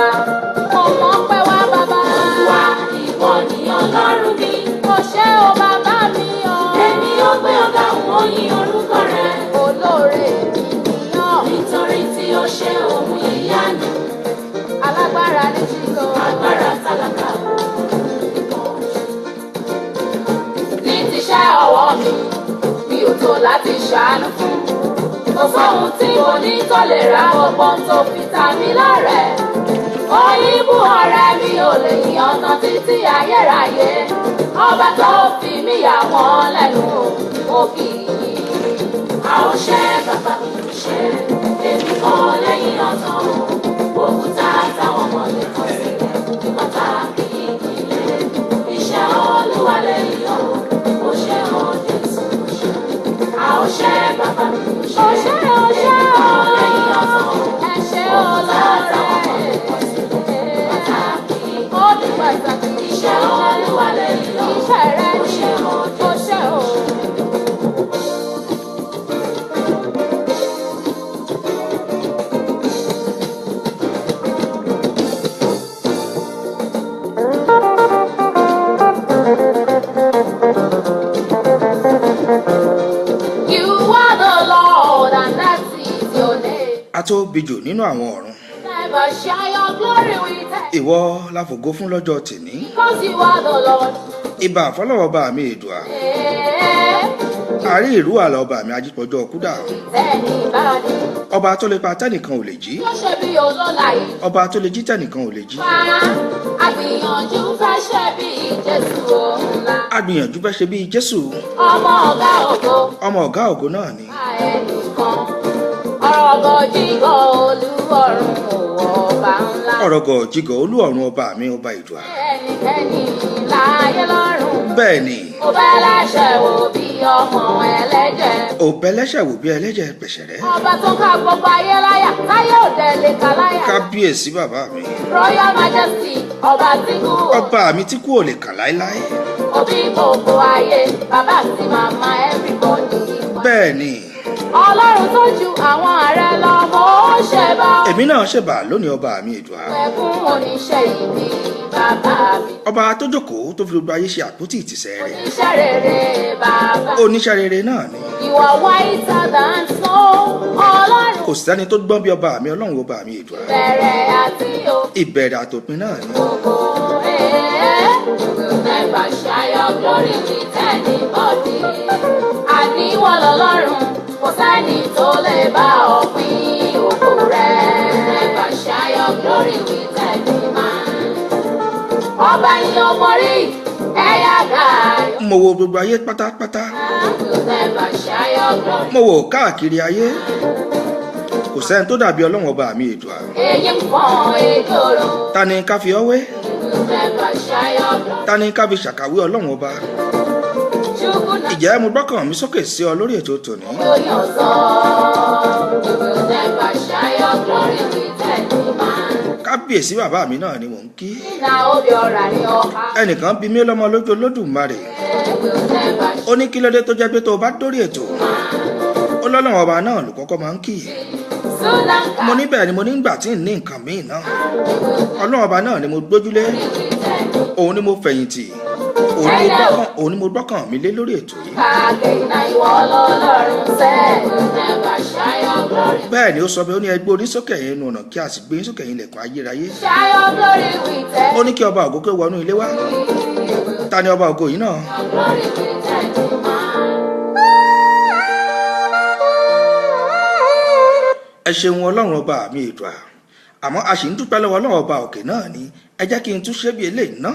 bàbá. Mo mọ̀ pé wá bàbá. Olúwa ìwọ ni Ọlọ́run mi. Mo ṣé o bàbá mi o. Èmi ó gbé ọ̀gá wọn yìn orúkọ rẹ. Olóore ènìyàn. Nítorí tí ó ṣe ohun ìyanu. Alágbára ní ṣíṣọ́. Agbára tálákà. Ní tiṣẹ́ ọwọ́ mi ò tó láti ṣàánú fún. Kò sóhun tí mo ní tó lè ra ọgbọ́n tó fi ta mí lọ́rẹ. Òyìnbó ọ̀rẹ́ mi ò lè yan tán títí ayérayé. Ọba tó fi mí yà wọ́n lẹ́nu ó kì í. A ò ṣe bàbá mi ò ṣe èmi kọ́ lẹ́yìn ọ̀tàn. Òkúta táwọn ọmọ lè kọ́ sílẹ̀ ìpàtà kì í kílẹ̀. Iṣẹ́ Olúwa lẹ́yìn ọ̀rọ̀ ó ṣe ọ́ Jésù ó ṣe. A ò ṣe bàbá mi ò ṣe èmi kọ́ lẹ́yìn ọ̀tàn. Ẹ ṣé Olóore. Iṣẹ́ Olúwa lẹ́yìn lọ, iṣẹ́ rẹ ní ó ṣe o. You are the Lord and that is your name. A tó bijò nínú àwọn ọ̀run. Never share your glory with us. Ìwọ la fògo fún lọ́jọ́ tèní. Because you are the Lord. Ìbà fọlọ́wọ́ bá mi èdùà. Àrí ìrú àlọ́ ọba mi ajípọ̀jọ́ kúdà. Ọba tó lè pa tẹ́nìkan ò lè jí. Ọba tó lè jí tẹ́nìkan ò lè jí. Àgbìyànjú fẹ́ ṣe bí Jésù ńlá. Àgbìyànjú fẹ́ ṣe bí Jésù. Ọmọ ọ̀gá ògo. Ọmọ ọ̀gá ògo náà ni. Ọ̀rọ̀gọ̀ jígọ̀ olúọ̀run òwò ọba ńlá. Ọ̀rọ̀gọ̀ jígọ̀ olúọ̀run ọba mi ọba ìdùà. Ẹnikẹ́ni láyé lọ́run. Bẹ́ẹ̀ ni. Ó bẹ́ lẹ́ṣẹ̀ wò bí ọmọ ẹlẹ́jẹ̀. Ó bẹ́ lẹ́ṣẹ̀ wò bí ẹlẹ́jẹ̀ pẹ̀ṣẹ̀rẹ́. Ọba tó ká gbogbo ayé láyà táyé òde lè ká láyà. Kábíyèsí bàbá mi. Royal Majesty ọba tí kú. Ọba mi tí kú ò lè kàn láéláé. Òbí gbogbo ayé bàbá àti màmá everybody. Bẹ́ẹ̀ ni. Ọlọ́run tó ju àwọn ààrẹ lọ mo ṣe bá. Èmi náà ṣèbà lónìí ọba mi èdùà. Ẹkún oníṣẹ́ ìbí bàbá mi. Ọba tó jókòó tó fi gbogbo ayé ṣe àpótí ìtìsẹ̀ rẹ̀. Oníṣẹ́ rere bàbá. Oníṣẹ́ rere náà ni. You are whiter than snow. Ọlọ́run. Kò sẹ́ni tó gbọ́n bí ọba mi ọlọ́run ọba mi èdùà. Bẹ̀rẹ̀ àti òpin. Ìbẹ̀rẹ̀ àtòpin náà ni. Gbogbo will never share your glory with anybody. Àníwọ̀ lọ́lọ́run kò sẹ́ni tó lè bá ọ pín ògo rẹ̀. Never share your glory with any man. Ọba yìí ó mọrí ẹ̀yà gàáyọ̀. Mo wo gbogbo ayé pátápátá. Will never share your glory. Mo wò káàkiri ayé. Kò sẹ́ni tó dàbí ọlọ́run ọba mi èdùà. Èyí ń pọ́n ejòrò. Ta ni ká fi ọ́ wé? Will never share your glory. Ta ni ká fi ṣàkàwé ọlọ́run ọba? Ìjẹ́ mo gbọ́kàn mi sókè sí ọ lórí ètò tòní. Kábíyèsí bàbá mi náà ni mò ń kí. Ẹnìkan bí mi lọ́mọ lójú Olódùmarè. Ó ní kí ló dé tó jẹ́ pé tó o bá dórí ètò. Ó lọ́lọ́run ọba náà ló kọ́kọ́ máa ń kí. Mo ní bẹ́ẹ̀ ni mo ní gbà tí ń ní nǹkan míì náà. Ọlọ́run ọba náà ni mo gbójúlé. Òun ni mo fẹ̀yìntì. Òun ni mo gbọ́kàn mi lé lórí ètò yìí. Bẹ́ẹ̀ ni ó sọ pé ó ní ẹ gbé orí sókè yín nù ọ̀nà kí a sì gbé yín sókè yín lẹ̀kùn ayérayé. Ó ní kí ọba ògo kó wọnú ilé wá. Ta ni ọba ògo yìí náà? Ẹ ṣeun ọlọ́run ọba mi èdùà. Àmọ́ a sì ń dúpẹ́ lọ́wọ́ ọlọ́run ọba òkè náà ni. Ẹ jẹ́ kí n tún ṣe bí eléyìí ná.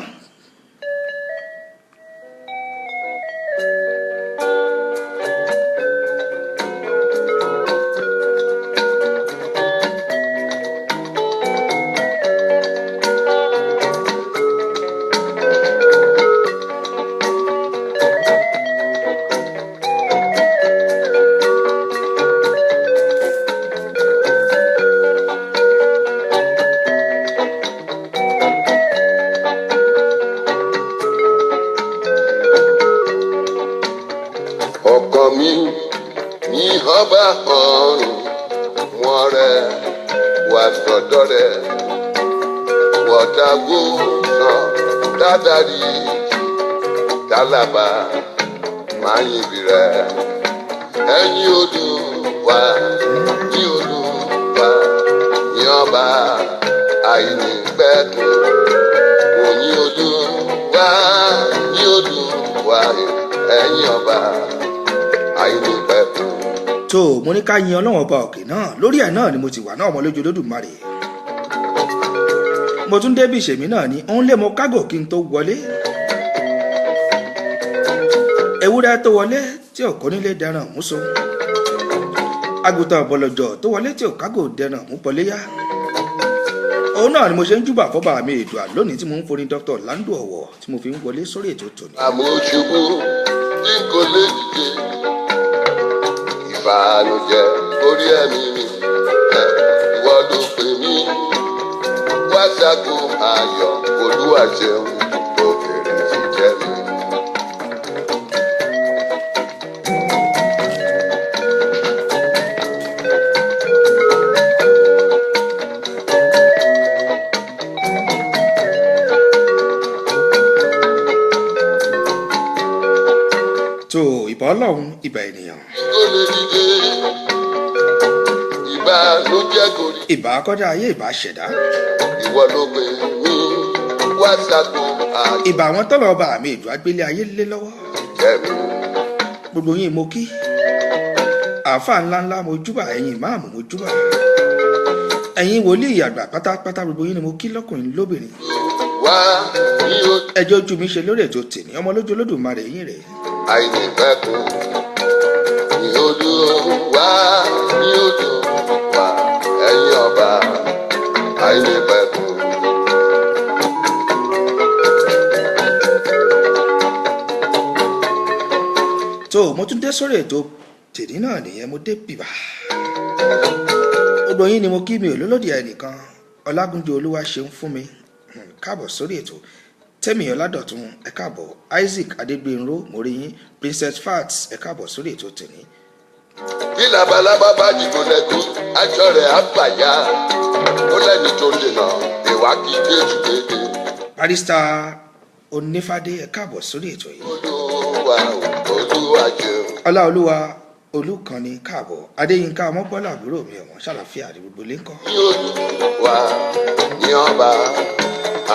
ọba ọ̀run wọn rẹ̀ wá sọ́dọ̀ rẹ̀ wọ̀dàgbò náà dádàrí dálábà máa yìnbí rẹ̀ ẹ̀yin Olúwa ní Olúwa ní ọba àìnípẹ̀kun òyìn Olúwa ní Olúwa ẹ̀yin ọba àìnípẹ̀kun. tó mo ní ká yin Ọlọ́run ọba òkè náà lórí ẹ̀ náà ni mo ti wà náà ọmọ lójú Olódùmarè. mo tún débi ìṣèmí náà ni òun lé mo kágò kí n tó wọlé. ewúrẹ́ tó wọlé tí ò kó nílé dẹran múso. àgùntàn bọ̀lọ̀jọ̀ tó wọlé tí ò kágò dẹran mú pọ̀léyà. òun náà ni mo ṣe ń júbà fọ́ba mi Èdùà lónìí tí mo ń forí Dr. Orlando Owo tí mo fi ń wọlé sórí ètò tòní. àmọ́ ṣubú tí kò lè dìde ìbànújẹ́ orí ẹ̀mí mi ìwọ ló pè mí wá ṣàgùn ayọ̀ Olúwa ṣeun tó fèrè sí jẹ́ mi. tó ìbà Ọlọ́run ìbà ènìyàn. kò lè dìde ìbànújẹ́ kò rí. ìbà akọ́dá ayé ìbà ṣẹ̀dá. ìwọ ló pè mí wá ṣàgùn ayọ̀ ìbà àwọn tọ́lọ̀ ọba mi Èdùà gbélé ayé lé lọ́wọ́. jẹ́ mi. gbogbo yín mo kí. àáfàá ńláńlá mo júbà ẹ̀yin ìmáàmù mo júbà. ẹ̀yin wòlíì àgbà pátápátá gbogbo yín ni mo kí lọ́kùnrin lóbìnrin. wá ní o. ẹjọ́ ojú mi ṣe lórí ètò tèmi ọmọ lójú Olódùmarè yín rèé. àìnípẹ̀kun ní Olúwa ní Olúwa ẹ̀yin ọba àìnípẹ̀kun. tó mo tún dé sórí ètò tèmi náà nìyẹn mo dé bìbà. gbogbo yín ni mo kí mi ò lólódì ẹnìkan Ọlágúnjú Olúwa ṣeun fún mi káàbọ̀ sórí ètò Tẹ́mi Ọládọ̀tun ẹ káàbọ̀ Isaac Adégbénró mo rí yín Princess Fats ẹ káàbọ̀ sórí ètò tèmi. bí labalábá bá dìbò lẹ́kùn aṣọ rẹ̀ á fàyà ó lẹ́ni tó dènà ìwà kí Jésù kéde. Barrister Onífádé ẹ káàbọ̀ sórí ètò yìí. Olúwa Olúwa jẹun. Ọláolúwa Olúkanni káàbọ̀ Adéyínká Ọmọbọ́lá àbúrò mi ọ̀wọ́n ṣàlàfíà ní gbogbo ilé ńkọ́. ní Olúwa ní ọba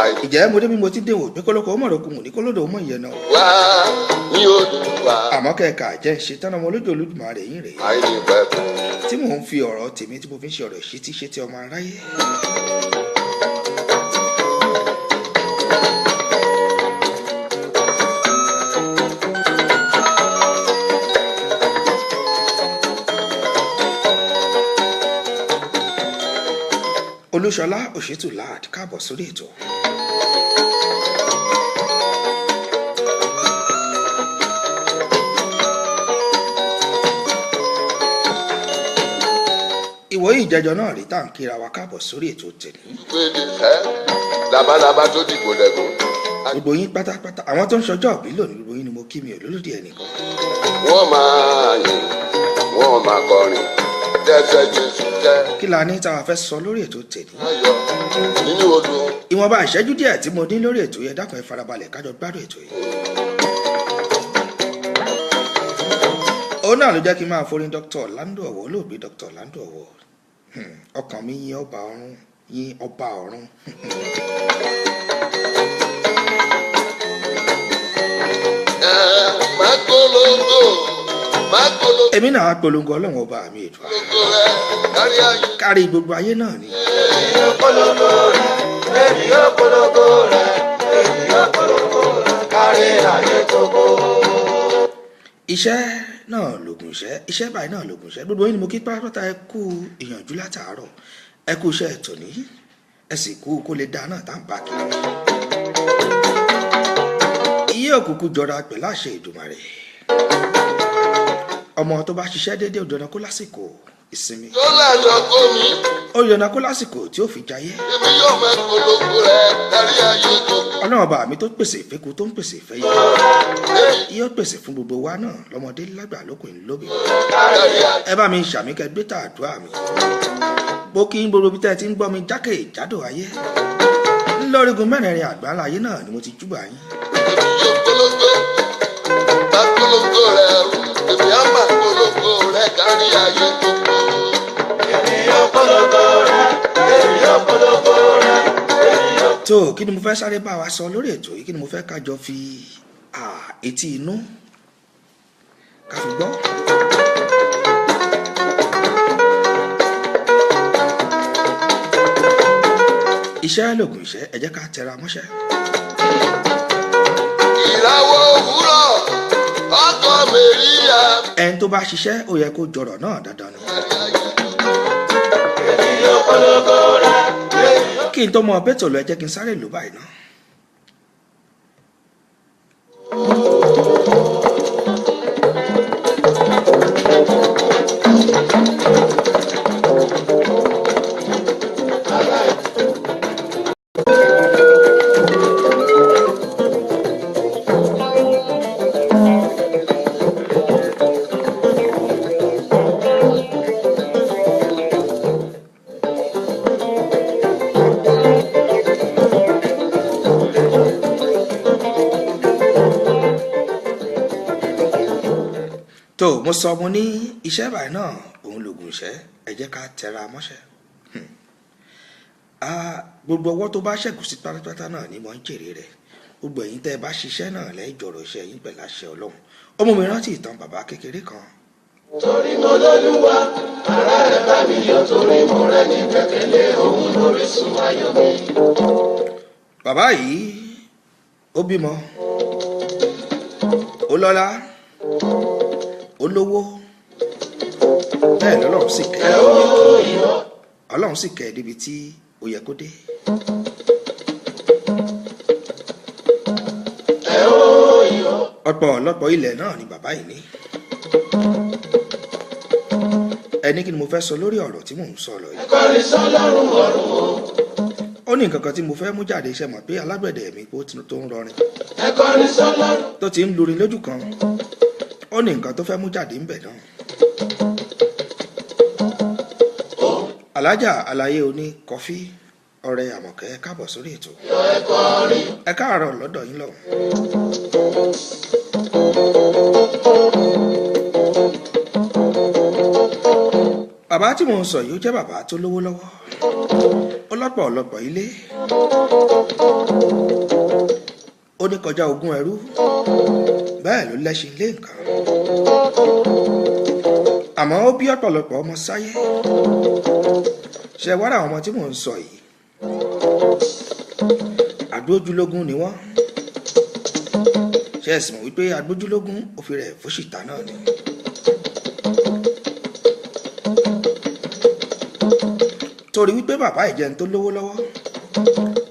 àìnípẹ̀kun. ìjẹ́ mo débi mo ti dé wò pé kọ́lọ́kọ́ ọmọ òrokùn ní kọ́lọ́dọ̀ ọmọ ìyẹn náà. wá ní Olúwa àmọ́ kẹ́ẹ̀ka jẹ́ ṣe tán ọmọ olójú Olódùmarè yín rèé àìnípẹ̀kun. tí mò ń fi ọ̀rọ̀ tèmi tí mo fi ń ṣe ọ̀rọ̀ ìṣítí ọmọ aráyé. Olúṣọlá Òṣètúláàd káàbọ̀ sórí ètò. ìwòye ìjẹjọ náà rí tá à ń kíra wa káàbọ̀ sórí ètò tèmi. ìpele ẹ labalábá tó dìbò lẹ́kùn. gbogbo yín pátápátá àwọn tó ń ṣọjọ́ òbí lónìí gbogbo yín ni mo kí mi ò lólódì ẹnìkan. wọ́n máa yìn wọ́n máa kọrin dẹ́sẹ̀ Jésù jẹ́. kí la ní táwa fẹ́ sọ lórí ètò tèmi. ayọ̀ nínú odò. ìwọ̀nba ìṣẹ́jú díẹ̀ tí mo dín lórí ètò yẹn dákun ẹ farabalẹ̀ kájọ gbádùn ètò yìí. òun náà ló jẹ́ kí n máa forin Dr. Orlando Owo olóògbé Dr. Orlando Owo ọkàn mi yìn ọba ọ̀run yìn ọba ọ̀run. máa polongo máa polongo. èmi náà á polongo Ọlọ́run ọba mi Èdùà polongo rẹ kárí ayé. kárí gbogbo ayé náà ni. èmi yóò polongo rẹ èmi yóò polongo rẹ èmi yóò polongo rẹ kárí ayé gbogbo. iṣẹ́ náà lògùn iṣẹ́ báyìí náà lògùn iṣẹ́ gbogbo yín ni mo kí pátápátá ẹ kú ìyànjú látàárọ̀ ẹ kú iṣẹ́ ètò ní ẹ sì kú kó lè dáná tá n bá kiri. iye òkùnkùn jọra pẹ̀lú àṣẹ Èdùmàrè ọmọ tó bá ṣiṣẹ́ déédéé ò dandan kó lásìkò ìsinmi tó lájọ kó mi. ó dandan kó lásìkò tí ó fi jayé. èmi yóò máa polongo rẹ kárí ayé gbogbo. Ọlọ́run ọba mi tó pèsè ìfẹ́kù tó ń pèsè ìfẹ́ yìí yóò pèsè fún gbogbo wa náà lọ́mọdé lágbà lókùnrin lóbìnrin. ẹ bá mi ṣàmì kẹ́ gbé tàdúrà mi bó kí gbogbo bí tẹ́ ẹ ti ń gbọ́ mi jákèjádò ayé lórígun mẹ́rẹ̀ẹ̀rin àgbáńlá ayé náà ni mo ti júbà yín. polongo rẹ̀ èmi á máa polongo rẹ̀ kárí ayé gbogbo. èmi yóò polongo rẹ̀ èmi yóò polongo rẹ̀ èmi yóò. tó kí ni mo fẹ́ sáré bá wa sọ lórí ètò yìí kí ni mo fẹ́ kájọ fi etí inú ká fi gbọ́. iṣẹ́ lògùn iṣẹ́ ẹ jẹ́ ká tẹra mọ́ṣẹ́. ìràwọ̀ òwúrọ̀ ọkọ̀ mẹ́ríà. ẹni tó bá ṣiṣẹ́ ó yẹ kó jọrọ̀ náà dandan ni. kí n tó mọ bẹ́tò lọ ẹ jẹ́ kí n sáré lò báyìí náà. tó mo sọ mo ní iṣẹ́ báyìí náà òun lògùn iṣẹ́ ẹ jẹ́ ká tẹra mọ́ṣẹ́. gbogbo ọwọ́ tó bá ṣẹ́gun sí pátápátá náà ni mo ń jèrè rẹ̀ gbogbo ẹ̀yin tẹ́ ẹ bá ṣiṣẹ́ náà lẹ́yìn jọ̀rọ̀ iṣẹ́ yín pẹ̀lú àṣẹ ọlọ́run ọmọ mi rántí ìtàn bàbá kékeré kan. torí mo lólúwa ara rẹ̀ bá mi yọ torí mo rẹ̀ ní gbẹ́kẹ̀lé òun lórísun ayọ̀ mi. bàbá yìí ó bímọ ó lọ́lá ó lówó bẹ́ẹ̀ lọ́lọ́run sì kẹ́ ẹ́ ọlọ́run sì kẹ́ ẹ́ débi tí ó yẹ kó dé. ọ̀pọ̀lọpọ̀ ilẹ̀ náà ni bàbá yìí ní. ẹni kí ni mo fẹ́ sọ lórí ọ̀rọ̀ tí mò ń sọ lọ yìí. ó ní nǹkan kan tí mo fẹ́ mú jáde iṣẹ́ mọ̀ pé alágbẹ̀dẹ mi tó ń rọrin tó ti ń lurin lójú kan ó ní nǹkan tó fẹ́ mú jáde ń bẹ̀ náà. alájà aláyé oní kọfí ọ̀rẹ́ àmọ̀kẹ́ káàbọ̀ sórí ètò ẹ káàárọ̀ lọ́dọ̀ yín lọ́hùn. bàbá tí mò ń sọ yìí ó jẹ́ bàbá tó lówó lọ́wọ́ ó lọ́pọ̀lọpọ̀ ilé ó ní kọjá ogún ẹrú bẹ́ẹ̀ ló lẹ́ṣin lé nǹkan àmọ́ ó bí ọ̀pọ̀lọpọ̀ ọmọ sáyé ṣe wára àwọn ọmọ tí mò ń sọ yìí agbójúlógún ni wọ́n ṣe ẹ̀sìn mọ̀ wípé agbójúlógún òfin rẹ̀ fóṣìta náà ni. torí wípé bàbá ìjẹun tó lówó lọ́wọ́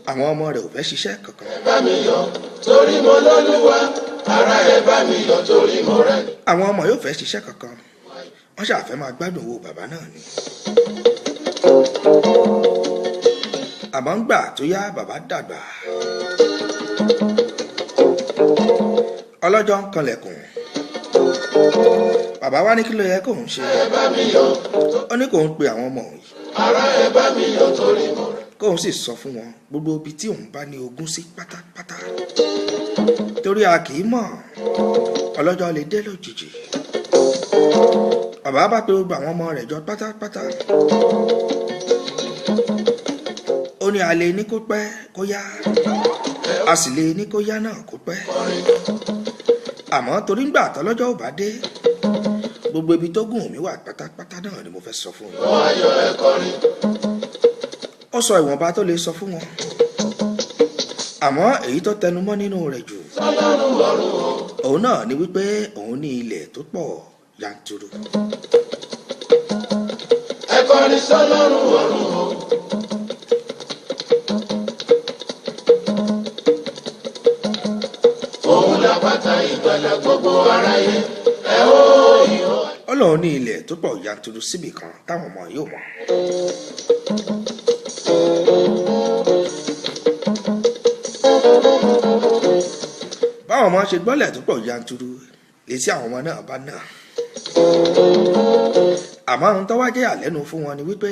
àwọn ọmọ rẹ̀ ò fẹ́ ṣiṣẹ́ kankan. ẹ bá mi yọ̀ torí mo lólúwa ara ẹ bá mi yọ̀ torí mo rẹ̀. àwọn ọmọ yóò fẹ́ ṣiṣẹ́ kankan wọ́n ṣàfẹ́ máa gbádùn owó bàbá náà ni. àmọ́ ń gbà tó yá bàbá dàgbà ọlọ́jọ́ ń kanlẹ̀kùn bàbá wá ní kí ló yẹ kóun ṣe ó ní kóun pe àwọn ọmọ yìí ara ẹ bá mi yọ̀ torí mo rẹ̀. kóun sì sọ fún wọn gbogbo ibi tí òun bá ní ogún sí pátápátá torí a kì í mọ̀ ọlọ́jọ́ lè dé lójijì. bàbá bá pe gbogbo àwọn ọmọ rẹ̀ jọ pátápátá ó ní a lè ní kó pẹ́ kó yá a sì lè ní kó yá náà kó pẹ́ àmọ́ torí ńgbà tọ́lọ́jọ́ ò bá dé gbogbo ibi tó gùn mí wà pátápátá náà ni mo fẹ́ sọ fún wọn. ó sọ ìwọ̀nba tó lè sọ fún wọn àmọ́ èyí tó tẹnumọ́ nínú rẹ̀ jù òun náà ni wípé òun ní ilẹ̀ tó pọ̀ yanturu. ẹ kọrin sọ́lọ́run ọ̀run o. òun làpáta ìgbàlà gbogbo aráyé ẹ ó ìhó. ọlọ́run ní ilẹ̀ tó pọ̀ yanturu síbì kan táwọn ọmọ yóò mọ̀. báwọn ọmọ ṣe gbọ́lẹ̀ tó pọ̀ yanturu létí àwọn ọmọ náà bá náà. àmọ́ ohun tó wá jẹ́ àlẹ́nu fún wọn ni wípé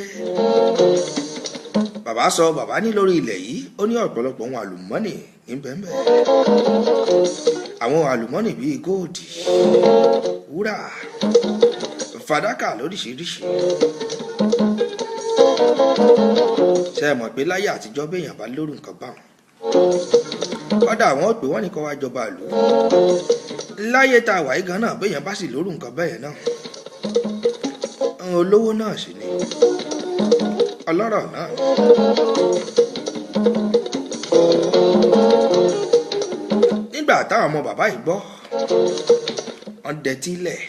bàbá ní lórí ilẹ̀ yìí ó ní ọ̀pọ̀lọpọ̀ ohun àlùmọ́nì ní bẹ́ẹ̀ àwọn àlùmọ́nì bíi góòdì wúrà fàdákà lóríṣiríṣi ṣe é mọ̀ pé láyé àtijọ́ béèyàn bá lóru nǹkan báwọn kọ́dà àwọn ò pé wọ́n ní kó wá jọba ìlú láyé tá a wà yí gan náà béèyàn bá sì lóru nǹkan bẹ́ẹ̀ náà olówó náà sì ni ọlọ́rọ̀ náà nígbà táwọn ọmọ bàbá yìí gbọ́ wọ́n dẹtí lẹ̀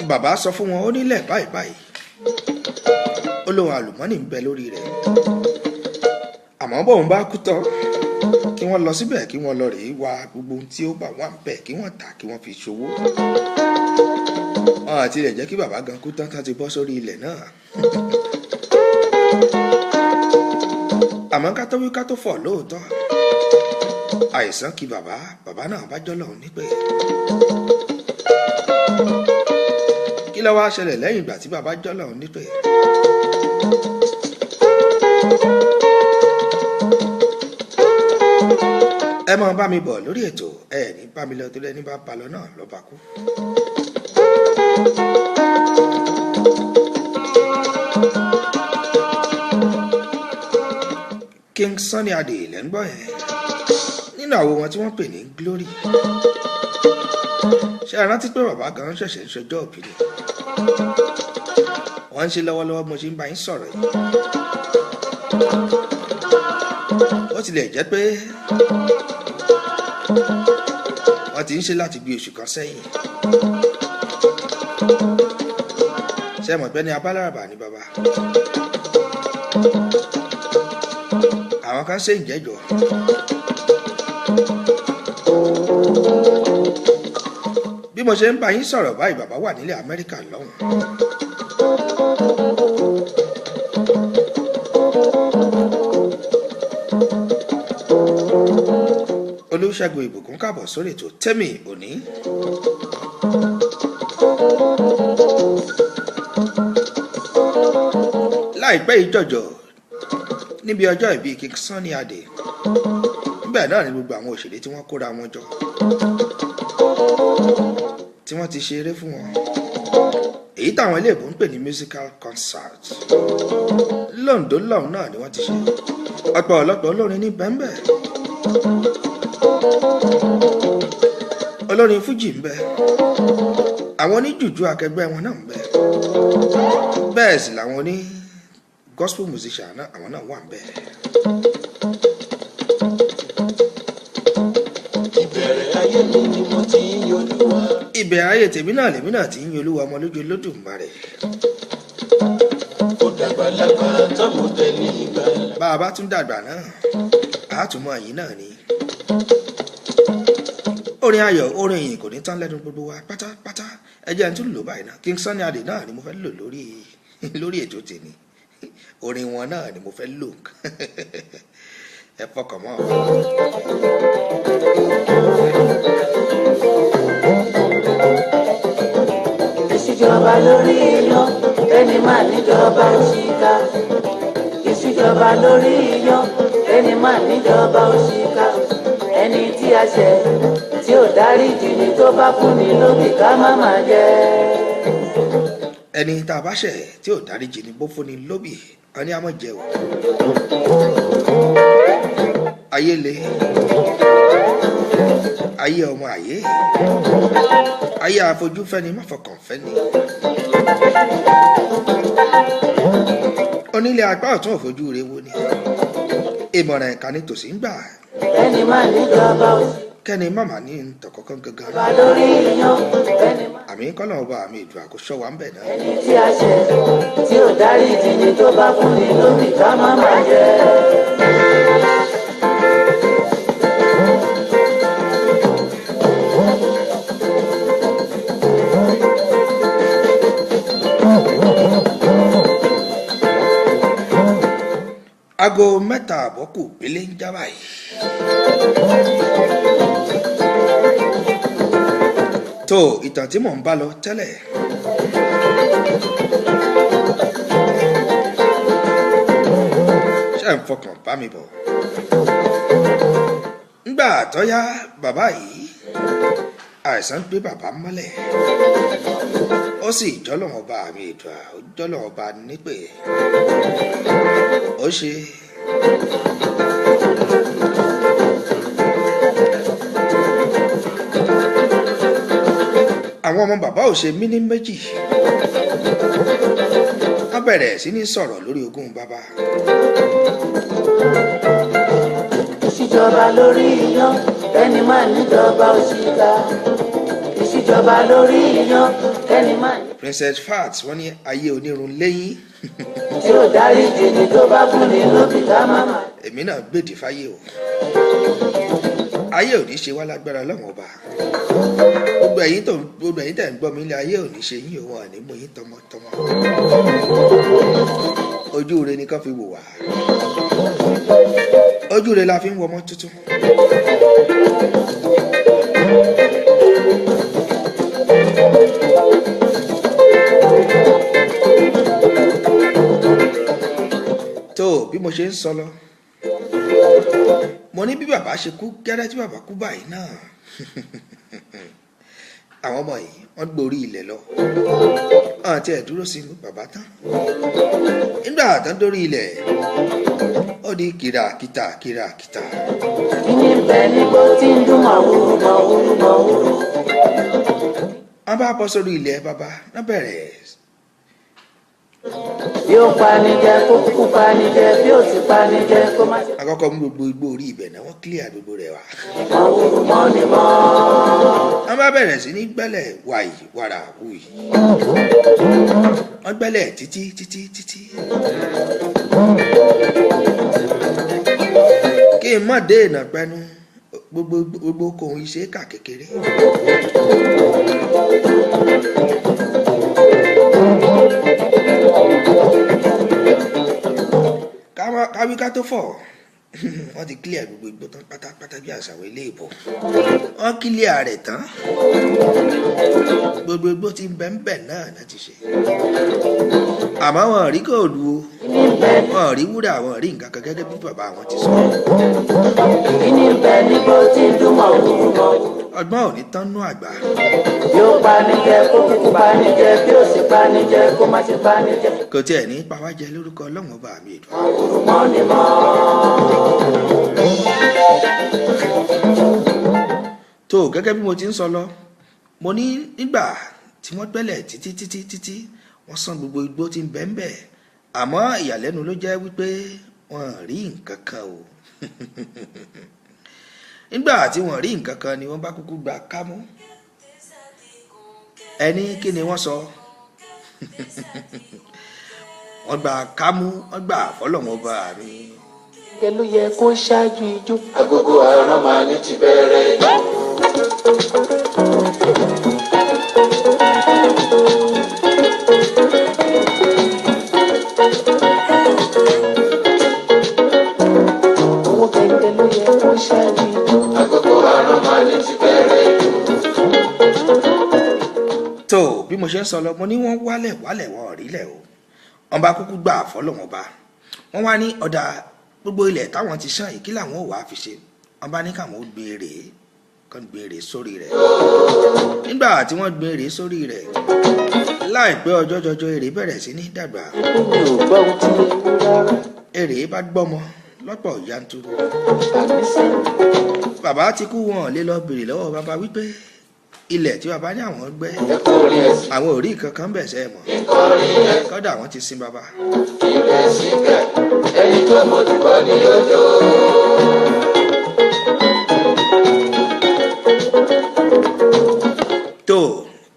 bàbá sọ fún wọn ó nílẹ̀ báyìí ó lóun àlùmọ́nì ń bẹ lórí rẹ̀ àmọ́ bóun bá kú tán kí wọ́n lọ síbẹ̀ kí wọ́n lọ rèé wá gbogbo ohun tí ó bá wà ń bẹ̀ kí wọ́n tà kí wọ́n fi ṣòwò wọn àti rẹ̀ jẹ́ kí bàbá gan kú tán tá ti bọ́ sórí ilẹ̀ náà àmọ́ ká tó wí ká tó fọ̀ lóòótọ́ àìsàn kí bàbá náà bá jọ́ lọ́hùn nípẹ́ kí ló wá ṣẹlẹ̀ lẹ́yìn ìgbà tí bàbá jọ́ lọ́hùn nípẹ́ ẹ máa bá mi bọ̀ lórí ètò ẹ ní bá mi lọ tó lẹ́ni bá balọ̀ náà lọ́ba kú. King Sunny Adé lẹ́ ń gbọ́ yẹn nínú àwo wọn tí wọ́n pè ní Glory ṣé ẹ rántí pé bàbá kan ṣẹ̀ṣẹ̀ ń ṣọjọ́ òbí ni wọ́n ń ṣe lọ́wọ́lọ́wọ́ mo ṣe ń bá yín sọ̀rọ̀ yìí ó tilẹ̀ jẹ́ pé wọ́n ti ń ṣe láti bí oṣù kan sẹ́yìn ṣé mọ̀ pé ní abáláràbà ní bàbá àwọn kan ṣe ìjẹ́jọ́ bí mo ṣe ń bá yín sọ̀rọ̀ báyìí bàbá wà nílẹ̀ Amẹ́ríkà lọ́hùn Olúṣẹ́gun Ìbùkún káàbọ̀ sórí ètò Tẹ́mi òní. láìpẹ́ ìjọ̀jọ̀ níbi ọjọ́ ìbí King Sunny Adé níbẹ̀ náà ni gbogbo àwọn òṣèré tí wọ́n kóra wọn jọ tí wọ́n ti ṣe eré fún wọn èyí táwọn iléèbó ń pè ní musical concert Londó lọ́hùn náà ni wọ́n ti ṣe ọ̀pọ̀lọpọ̀ olórin ní bẹ́ńbẹ́ olórin fújì ń bẹ àwọn oníjùjú akẹgbẹ́ wọn náà ń bẹ bẹ́ẹ̀ sì làwọn oní gospel musician náà àwọn náà wà ń bẹ. ìbẹ̀rẹ̀ ayé mi ni mo ti ń yin Olúwa. ìbẹ̀rẹ̀ ayé tèmi náà lèmi náà ti ń yin Olúwa ọmọ lójú Olódùmarè. ó dàgbà lágbà tọ́mọ tẹ̀lé ìgbà. bá a bá tún dàgbà náà àátùmọ̀ yìí náà ni. orin ayọ̀ orin ìyìn kò ní tán lẹ́nu gbogbo wa pátápátá ẹ jẹ́ n tún lò báyìí náà King Sunny Adé náà ni mo fẹ́ lò lórí ètò tèmi orin wọn náà ni mo fẹ́ lò ẹ fọkàn mọ́. ìṣèjọba lórí iyán ẹni máa níjọba òṣìkà ìṣèjọba lórí iyán ẹni máa níjọba òṣìkà ẹni tí a ṣẹ̀ tí ò dáríjì ni tó bá fún ni lókè ká má máa jẹ. ẹni tá a bá ṣẹ̀ tí ò dáríjì ni bó fún ni lóbì wọn ni a mọ̀ jẹ́ o. ayé le ayé ọmọ ayé àfojúfẹ́ni má fọkàn fẹ́ni. onílé apá ọ̀tún òfojú rẹ̀ wo ni ìmọ̀ràn ẹ̀ka ní tòsí ń gbà. ẹni máa níjọba òṣìkà. kẹ́ni màmá ní ntọ̀kọ́kọ́ gangan. ìjọba lórí iyán ẹni máa. àmì kọ́nà ọba àmì ìdùn àkóṣọ wa ń bẹ̀ náà. ẹni tí a ṣẹ̀ tí ò dáríjì ni tó bá fún ni lókè ká má máa jẹ. aago mẹ́ta àbọ̀ kù pélé ń já báyìí. tó ìtàn tí mò ń bá lọ tẹ́lẹ̀ ṣé ń fọkàn bá mi bọ̀. ńgbà tó yá bàbá yìí àìsàn gbé bàbá mọ́lẹ̀ ó sì jọ́lọ́wọ́n bá mi ìdùà ó jọ́lọ́wọ́n bá nípè ó ṣe. àwọn ọmọ bàbá ò ṣe mí ní méjì wọ́n bẹ̀rẹ̀ sí ní sọ̀rọ̀ lórí ogún bàbá. ìṣèjọba lórí iyán ẹni máa níjọba òṣìkà ìṣèjọba lórí iyán ẹni máa ní. Princess Fat wọ́n ní ayé onírun lẹ́yìn. tí ò dárí jìnnì tó bá fún ni lóbi ká máma. èmi náà gbèdì fáyé o ayé ò ní ṣe wá lágbára lọ́wọ́n ọba gbogbo ẹ̀yin tẹ̀ ń gbọ́ mi ilé ayé ò ní ṣe yín òun àní mú yín tọmọtọmọ ojú rẹ ni kán fi wò wá ojú rẹ la fi ń wọ ọmọ tuntun. tó bí mo ṣe ń sọ lọ mo ní bí bàbá ṣe kú gẹ́rẹ́ tí bàbá kú báyìí náà àwọn ọmọ yìí wọ́n gborí ilẹ̀ lọ àti ẹ̀ dúró sí bàbá tán nígbà tán dórí ilẹ̀ ó di kìràkìtà. kíní bẹ nígbó tí ń dún màwúrú màwúrú màwúrú. wọ́n bá bọ́ sórí ilẹ̀ bàbá náà bẹ̀rẹ̀. bí ó pani jẹ kó kúkú pani jẹ bí ó sì pani jẹ kó má ṣe. àkọ́kọ́ mú gbogbo igbó orí ibẹ̀ náà wọ́n clear gbogbo rẹ̀ wá. màwúrú mọ́ ni mọ́. wọ́n bá bẹ̀rẹ̀ sí ní gbẹ́lẹ̀ wàyí wàrà wùyí. wọ́n gbẹ́lẹ̀ títí. kí n má dé ìnà pẹ́nu gbogbo kòun iṣẹ́ kà kékeré. káwí ká tó fọ̀ wọ́n ti clear gbogbo igbó tán pátápátá bí àṣàwọ̀ ilé ìbò wọ́n clear rẹ̀ tán gbogbo igbó tí ń bẹ náà láti ṣe àmọ́ wọn rí kóòdù o wọn rí wúrà wọn rí nǹkan kan gẹ́gẹ́ bí bàbá wọn ti sọ. kíní bẹ nígbó tí ń dún màwúrú màwúrú. ọgbọ́n ò ní tán nú àgbà. bí ó pani jẹ kó kúkú pani jẹ bí ó sì pani jẹ kó má ṣe pani jẹ. kò tiẹ̀ ní pa wá jẹ lórúkọ ọlọ́run ọba mi ìdùn. màwúrú mọ́ ni mọ́. tó gẹ́gẹ́ bí mo ti ń sọ lọ mo ní nígbà tí wọ́n gbẹ́lẹ̀ títí wọ́n san gbogbo igbó tí ń bẹ àmọ́ ìyàlẹ́nu ló jẹ́ wípé wọ́n rí nǹkan kan o nígbà tí wọ́n rí nǹkan kan ni wọ́n bá kúkú gba kámú ẹni kí ni wọ́n sọ wọ́n gba kámú wọ́n gbà fọlọ́wọ́n bá mi. kẹ ló yẹ kó ṣáájú ijó. agogo àárọ̀ máa ní ti bẹ̀rẹ̀. owó kẹ̀kẹ́ ló yẹ kó ṣáájú ijó. agogo àárọ̀ máa ní ti bẹ̀rẹ̀. tó bí mo ṣe ń sọ lọ mo ní wọ́n wálẹ̀ wọn ò rílẹ̀ o wọ́n bá kúkú gbà fọlọ́wọ́n bá wọ́n wá ní ọ̀dà gbogbo ilẹ̀ táwọn ti ṣàn yìí kí làwọn ò wá fi ṣe wọ́n bá ní káwọn ó gbèrè sórí rẹ̀ nígbà tí wọ́n gbèrè sórí rẹ̀ láìpẹ́ ọjọ́ jọjọ èrè bẹ̀rẹ̀ sí ní dàgbà mi ò gbọ́ ohun tí ewu rárá. èrè bá gbọ́mọ lọ́pọ̀ yanturu àmì sẹ́yìn. bàbá ti kú wọn lè lọ bèrè lọ́wọ́ bàbá wípé ilẹ̀ tí bàbá ní àwọn gbẹ́ ẹ̀kọ́ orí ẹ̀sìn àwọn ò rí kankan bẹ̀ sẹ́ mọ́ ìkọrí ẹ̀ kọ́dà wọ́n ti sin bàbá. ilẹ̀ síkẹ̀ ẹni tó mójúbọ́ ní lójó. tó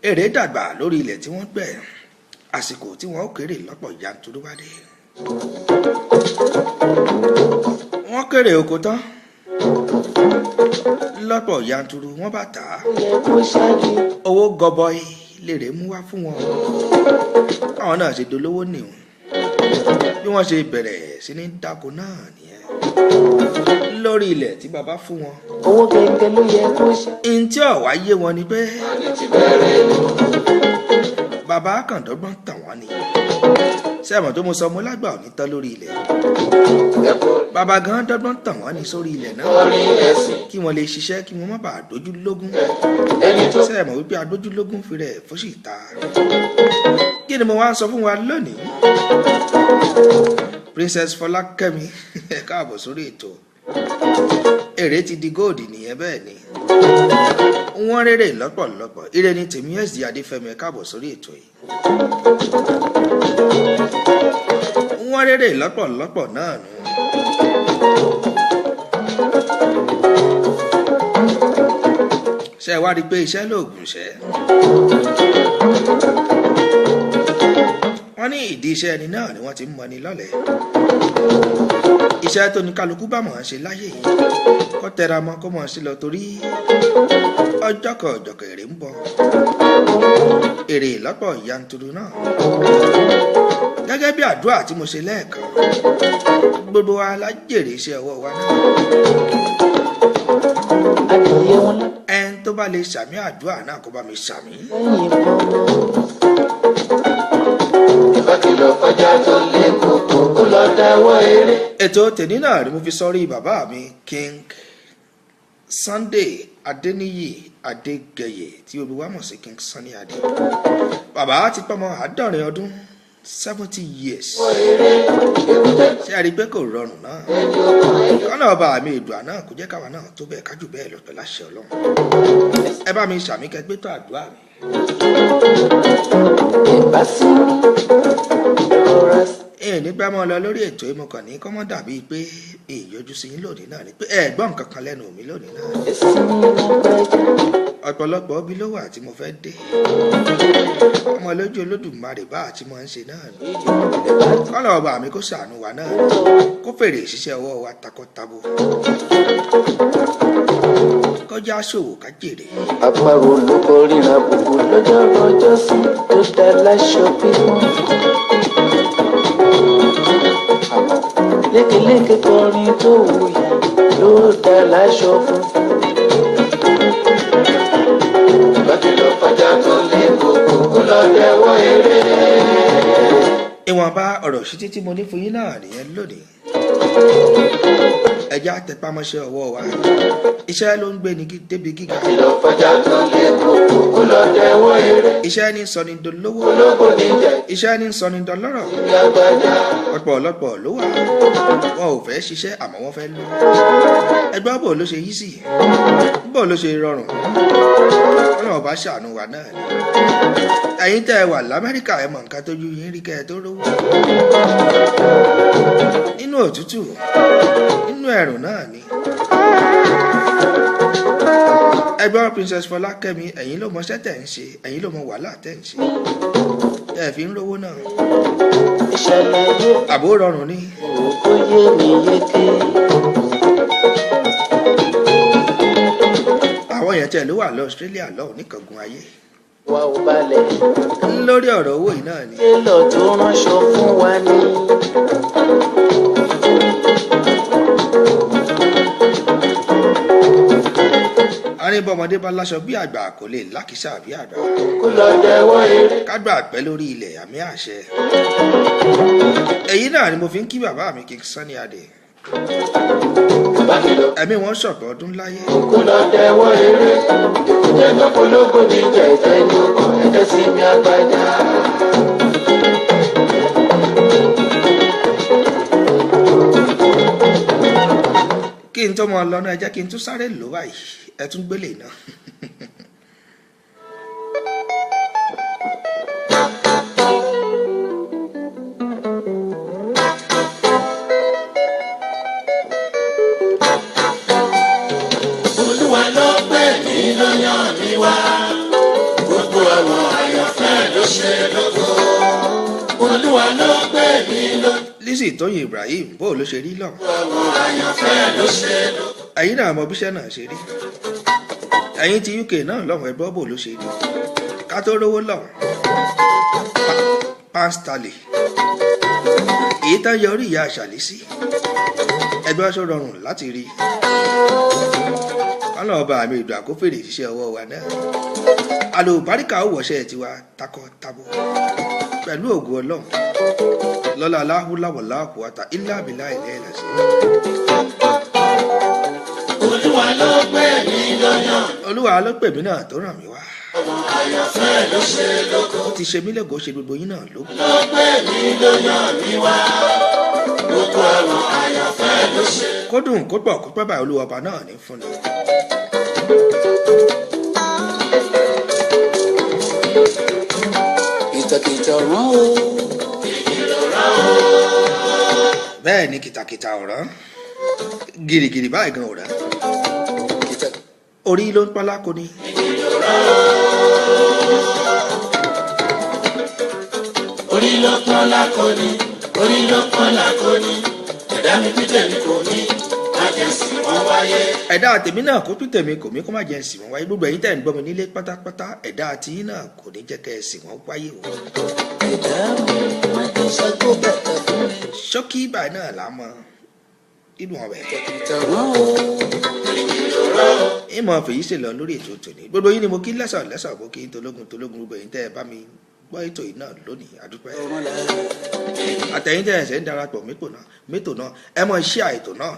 èrè dàgbà lórí ilẹ̀ tí wọ́n gbẹ́ àsìkò tí wọ́n ó kéré lọ́pọ̀ yanturu bá dé. wọ́n kéré oko tán lọ́pọ̀ yanturu wọ́n bá tà á ó yẹ kó ṣáájú. owó gọbọi lèrè mú wá fún wọn káwọn náà ṣe dolówó nìhun bí wọ́n ṣe bẹ̀rẹ̀ sí ní dáko náà nìyẹn lórí ilẹ̀ tí bàbá fún wọn. owó kẹ̀kẹ́ ló yẹ kó ṣáájú. ntí ọ̀wá yé wọn ni pé máa ní ti bẹ̀rẹ̀. bàbá kàndọ́gbọ́n tàn wọ́n ni ṣé ẹ̀mọ̀ tó mo sọ mo lágbà ò ní tán lórí ilẹ̀ bàbá gan dọ́gbọ́n tàn wọ́n ní sórí ilẹ̀ náà kí wọ́n lè ṣiṣẹ́ kí wọ́n má bàa dójú lógún ṣé ẹ̀mọ̀ wípé adójú lógún fi rẹ̀ fóṣì ta kí ni mo wá ń sọ fún wa lónìí Princess Fọlákẹ́mi ẹ káàbọ̀ sórí ètò èrè ti di góòdì nìyẹn bẹ́ẹ̀ ni wọ́n rere lọ́pọ̀lọpọ̀ ire ní tèmi SD Adéfẹ́mi ẹ káàbọ̀ sórí ètò yìí wọ́n rere lọ́pọ̀lọpọ̀ náà nù. ṣé wá rí i pé iṣẹ́ lóògùn ṣẹ́ wọ́n ní ìdí iṣẹ́ ẹni náà ni wọ́n ti ń mọni lọ́lẹ̀ iṣẹ́ tó ní kálukú bá mọ̀ ọ́n ṣe láyé yìí kó tẹra mọ́ kó mọ̀ ọ́n sí lọ torí ọjọ́kọ̀ èrè ń bọ̀ èrè lọ́pọ̀ yanturu náà gẹ́gẹ́ bí àdúrà tí mo ṣe lẹ́ẹ̀kan gbogbo wa la jèrè iṣẹ́ ọwọ́ wa náà ẹni tó bá lè ṣàmì àdúrà náà kó bá mi ṣàmì. ètò tèmi náà ni mo fi sọrí bàbá mi King Sunday Adéníyì Adégẹyè tí olúwa mọ̀ sí King Sunny Adé bàbá ti pọ́mọ 70 ọdún 70 years ṣé a rí pé kò rọrùn náà kọ́nà ọba àmì ìdùà náà kò jẹ́ káwa náà tó bẹ́ẹ̀ kájú bẹ́ẹ̀ lọ pẹ̀lú àṣẹ Ọlọ́run ẹ bá mi ṣàmì kẹgbẹ́ tó àdúrà mi. nígbà mọ́ lọ lórí ètò ìmọ̀kàn ní kọ́mọ́ dàbí pé ìyọjú sí yín lónìí náà ni pé ẹ̀gbọ́n nǹkan kan lẹ́nu mi lónìí náà ọ̀pọ̀lọpọ̀ bí ló wà tí mo fẹ́ dé ọmọ lójú Olódùmarè bá àti mọ́ ń ṣe náà ni kọ́nà ọba mi kó ṣàánú wa náà kó fèrè ìṣiṣẹ́ ọwọ́ wa takọ́tabo kọjá ṣòwò ká jèrè. àparò ló borí ra gbogbo lọ́jọ́ rọjọ́ sí tó dá láṣọ pípọ́n. lékeléke kọrin tó wuyà ló dá láṣọ funfun. bákìlọ̀ fàjà tó lé kókó kó lọ dẹ́wọ́ eré. ìwọ̀nba ọ̀rọ̀ sí títí mo ní fún yín náà nìyẹn lónìí ẹja tẹpámọ́ṣẹ́ ọwọ́ wa iṣẹ́ ló ń gbé ní débi gíga iṣẹ́ ní sọni dolówó iṣẹ́ ní sọni dọlọ́rọ̀ ọ̀pọ̀lọpọ̀ ló wà wọn ò fẹ́ ṣiṣẹ́ àmọ́ wọ́n fẹ́ lò ẹgbẹ́ bò ló ṣe yí sí bò ló ṣe rọrùn ọlọ́run bá ṣàánú wa náà ni ẹ̀yin tẹ́ ẹ wà l'Amẹ́ríkà ẹ mọ̀ nǹkan tójú yín rí kẹ́ ẹ tó rówó nínú òtútù nínú ẹ̀rùn náà ni ẹgbẹ́ Princess Fọlákẹ́mi ẹ̀yin ló mọṣẹ́ tẹ̀ ń ṣe ẹ̀yin ló mọ wàhálà tẹ̀ ń ṣe ẹ̀ fi ń rówó náà àbó rọrùn ni. àwọn èèyàn tẹ̀ ló wà lọ Australia lọ́hùn níkàngun ayé wa ò balẹ̀. lórí ọ̀rọ̀ owó yìí náà ni. télọ̀ tó ránṣọ fún wa ní. arínbọmọdé bá láṣọ bí àgbà kò lè lákìsà bí àgbà. kó lọ dẹ́wọ́ eré. kágbà pẹ́ lórí ilẹ̀ àmì àṣẹ. èyí náà ni mo fi ń kí bàbá mi King Sunny Adé. ẹ̀mí wọn ṣọ̀pọ̀ ọdún láyé. kó lọ dẹ́wọ́ eré. ìjẹ́jọ́ polówó ní jẹ̀jẹ̀ ní ọkọ̀ ẹ̀jẹ̀ sí mi àgbàjá. kí n tó mọ lọ́nà ẹ jẹ́ kí n tún sáré lò báyìí ẹ tún gbélé náà. Olúwa ló pè mí ló yàn mí wá gbogbo àwọn àyànfẹ́ ló ṣe lógo. Olúwa ló pè mí ló. Lizzy Tóyìn Ibrahim bó ló ṣe rí lọ. àwọn àyànfẹ́ ló ṣe lógo. ẹ̀yin náà mọ bíṣẹ́ náà ṣe rí ẹ̀yin ti UK náà lọ́wọ́ ẹgbọ́ bò ló ṣe rí ká tó rówó lọ pánstálì èyí tán yọ orí ìyá àṣàlẹ̀ sí ẹgbẹ́ ọṣọ rọrùn láti rí kọ́nà ọba àmì ìdù àkófèrè ṣiṣẹ́ ọwọ́ wa náà àlòbáríkà ó wọ̀ṣẹ́ tiwa takọ tabo pẹ̀lú ògùn ọlọ́run lọ́la aláhùláwọ̀láhù àtà ilá àbílá ilẹ̀ ẹ̀lẹ́sìn. Olúwa ló pè mí lọ́yàn. Olúwa ló pè mí náà tó ràn mí wá. Ọmọ àyànfẹ́ ló ṣe lógo. Ó ti ṣe mí lẹ́gọ̀ọ́ ṣe gbogbo yín náà lógo. Ló pè mí lọ́yàn mi wá. Gbogbo ọmọ àyànfẹ́ ló ṣe. Kó dùn kó pọ̀ kó pẹ́ báyìí Olúwa ọba náà ní fún ni. Kìtàkìtà rán o. Bẹ́ẹ̀ ni kìtàkìtà ọ̀ràn gìrìgìrì báyìí gan ọ̀ràn orí ló ń pálákó ni. Orí ló pọ́n lákò ní, orí ló pọ́n lákò ní, ẹ̀dá mi bí tèmi kò ní, má jẹ́ sì wọ́n wáyé. Ẹ̀dá tèmi náà kó bí tèmi kò mí kó má jẹ́ ẹ̀sìn wọn wáyé. Gbogbo ẹ̀yin tẹ̀ ń gbọ́ mi nílé pátápátá ẹ̀dá tiyín náà kò ní jẹ́ kẹ́ ẹ̀sìn wọn wáyé o. Ẹ̀dá mi má jẹ́ ṣàgbó bàtà fún mi. Ṣókí báyìí náà là mọ inú ọbẹ̀. Kìtàkìtà rán o. Ìmọ̀ fèyí ṣe lọ lórí ètò tòní. Gbogbo yín ni mo kí lẹ́sàn mo kí n tológun gbogbo ẹ̀yin tẹ́ ẹ bá mi gbọ́ ètò yìí náà lónìí àdúpẹ́. Àtẹ̀yìn tẹ́ ẹ̀sẹ̀ ń darapọ̀ mẹ́tò náà ẹ mọ iṣẹ́ àìtò náà.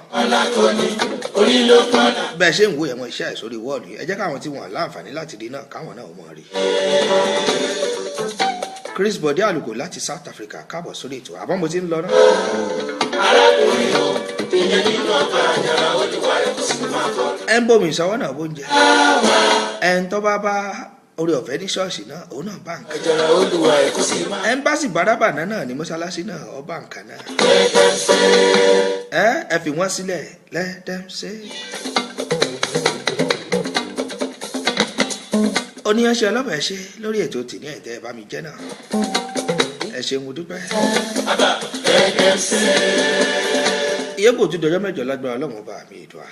Orí ló pọ́n lá. Bẹ́ẹ̀ ṣe ń wo ẹ mọ iṣẹ́ àìsórí wọ́ọ̀lù yìí ẹ jẹ́ káwọn tí wọ́n láǹfààní láti rí náà káwọn náà mọ̀ rí. Chris Bode Àlùkò láti South Africa káàbọ̀ sórí ètò àbọ̀ mo ti ń lọ náà. Arákùnrin o, ìyẹn nínú ọgbà àjàrà Olúwa ẹ̀ kò sì máa kọ́. Ẹ ń bomi ìṣọwọ́ náà bó ń jẹ. Ẹ ń tọ́ bá orí ọ̀fẹ́ ní ṣọ́ọ̀ṣì náà òun náà bá nǹkan. Àjàrà Olúwa ẹ̀ kò sì máa. Ẹ́mbásì bàdábàná náà ní mọ́ṣáláṣí náà ọba nǹkan náà. Ẹ fi wọ́n sílẹ̀ let them say. Oníyanṣẹ́ ọlọ́bẹ̀ ṣe lórí ètò tìní ẹ̀dẹ́ bá mi jẹ́ náà. Ẹ ṣeun mo dúpẹ́. Ìyẹ́pò tún dọjọ́ mẹ́jọ lágbára Ọlọ́run ọba mi ìdùà.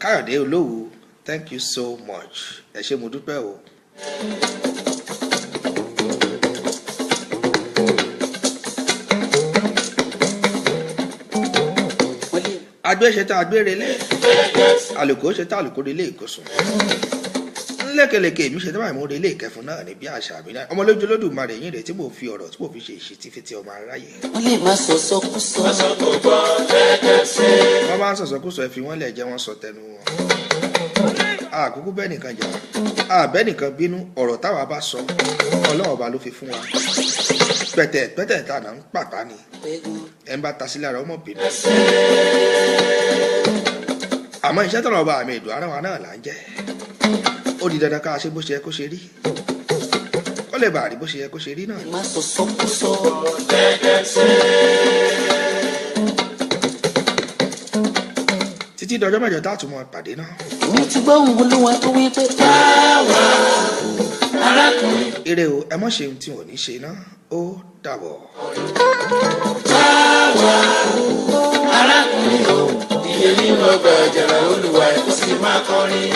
Káyọ̀dé Olówó, thank you so much. Ẹ ṣé mo dúpẹ́ o. Agbéṣetá agbérelé, àlùkò ṣetá àlùkò relé ìkósùn. Ńlẹ́kẹ̀lẹ̀kẹ̀ mi ṣetá báyìí mo relé ìkẹfun náà ní bí àṣà mi náà. Ọmọ lójú Olódùmarè yín rẹ̀ tí mo fi ọ̀rọ̀ tí mo fi ṣe ìṣítí fetí ọmọ aráyé. Wọ́n lè má sọ sọkúsọ. Wọ́n máa ń sọ̀sọ̀kúsọ ẹ fi wọ́n lẹ̀ jẹ́ wọ́n sọ tẹnu wọn. Àkókò bẹ́ẹ̀ nìkan jà àbẹ́ nìkan bínú ọ̀rọ̀ táwa bá sọ Ọlọ́run ọba ló fi fún wa. Pẹ̀tẹ̀ tá à ń pàpà ni ẹ̀ ń bá ta sí lára ọmọ bínú. Àmọ́ iṣẹ́ tọ̀nà ọba àmì ìdùn ara wa náà là ń jẹ́. Ó di dandan ká ṣe bó ṣe yẹ kó ṣe rí. Kó lè bàa rí bó ṣe yẹ kó ṣe rí náà. Má sọ sọkúsọ. Títí dọjọ́ mẹ́jọ tá a tún mọ pàdé náà. Mo ti gbọ́ ohùn Olúwa tó wí pé Báwa arákùnrin. Ire o, ẹ mọ̀ ṣe ohun tí wọ́n ní ṣe náà. Ó dàbọ̀. Báwa arákùnrin o, ìyẹn nínú ọgbà àjàrà Olúwa ẹ̀ kò sì máa kọrin.